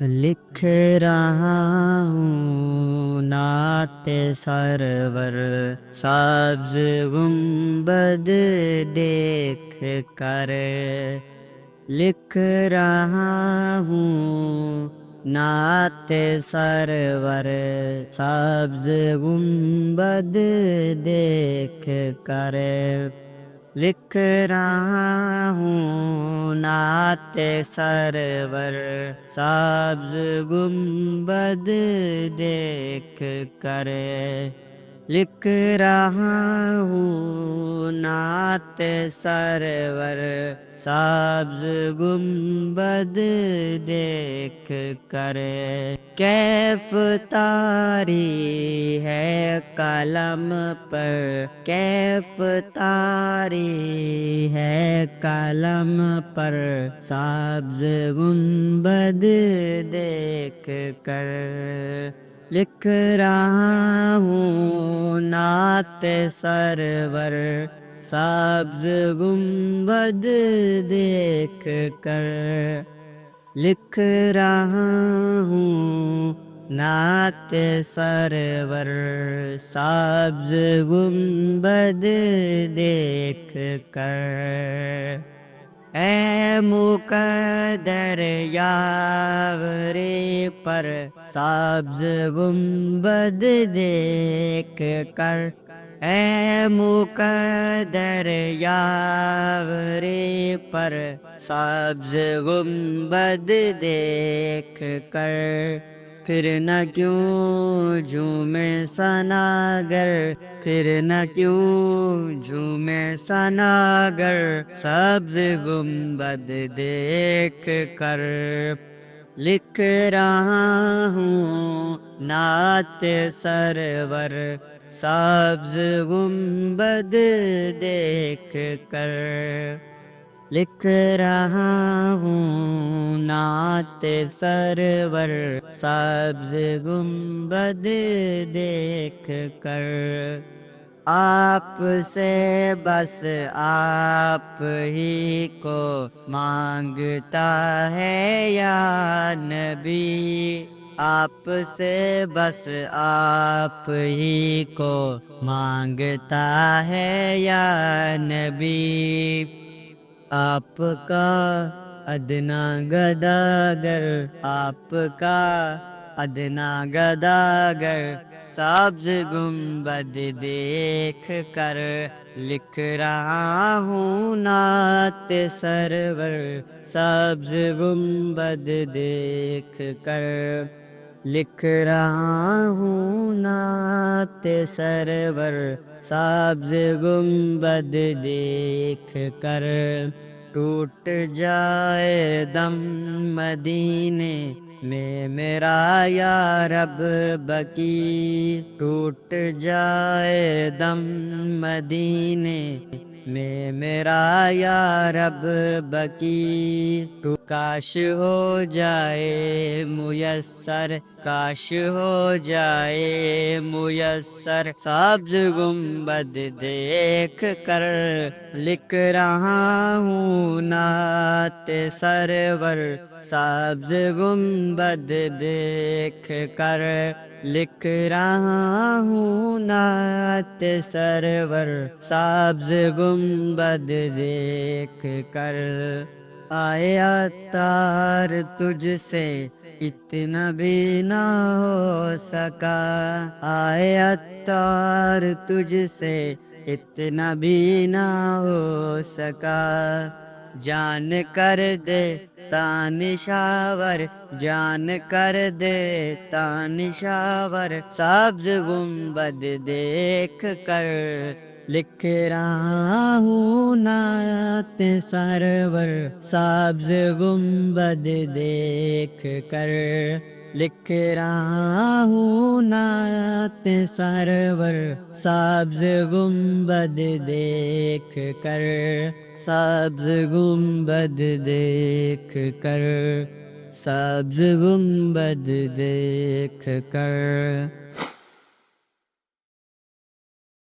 لکھ رہا ہوں نعت سرور، سبز گنبد دیکھ کر لکھ رہا ہوں نعت سرور، سبز گنبد دیکھ کر لکھ رہا ہوں نعت سرور، سبز گنبد دیکھ کر لکھ رہا ہوں نعت سرور، سبز گنبد دیکھ کر کیف طاری ہے قلم پر، کیف طاری ہے قلم پر، سبز گنبد دیکھ کر لکھ رہا ہوں نعت سرور، سبز گنبد دیکھ کر لکھ رہا ہوں نعت سرور، سبز گنبد دیکھ کر اے مقدر یاوری پر، سبز گنبد دیکھ کر اے مقدر یاوری پر، سبز گنبد دیکھ کر پھر نہ کیوں جھومے ثناگر، پھر نہ کیوں جھومے ثناگر، سبز گنبد دیکھ کر لکھ رہا ہوں نعت سرور، سبز گنبد دیکھ کر لکھ رہا ہوں نعت سرور، سبز گنبد دیکھ کر آپ سے بس آپ ہی کو مانگتا ہے یا نبی، آپ سے بس آپ ہی کو مانگتا ہے یا نبی، آپ کا ادنا گداگر، آپ کا ادنا گداگر، سبز گنبد دیکھ کر لکھ رہا ہوں نعت سرور، سبز گنبد دیکھ کر لکھ رہا ہوں نعت سرور، سبز گنبد دیکھ کر ٹوٹ جائے دم مدینے میں میرا یا رب بقی، ٹوٹ جائے دم مدینے میں میرا یا رب بقی، تو کاش ہو جائے میسر، کاش ہو جائے میسر، سبز گنبد دیکھ کر لکھ رہا ہوں نعت سرور، سبز گنبد دیکھ کر لکھ رہا ہوں نعت سرور، سبز گنبد دیکھ کر آئے عطار تجھ سے اتنا بھی نہ ہو سکا، آئے عطار تجھ سے اتنا بھی نہ ہو سکا، جان کر دے تانشاور، جان کر دے تانشاور، سبز گنبد دیکھ کر لکھ رہا ہوں نعت سرور، سبز گنبد دیکھ کر لکھ رہا ہوں نعت سرور، سبز گنبد دیکھ کر، سبز گنبد دیکھ کر، سبز گنبد دیکھ کر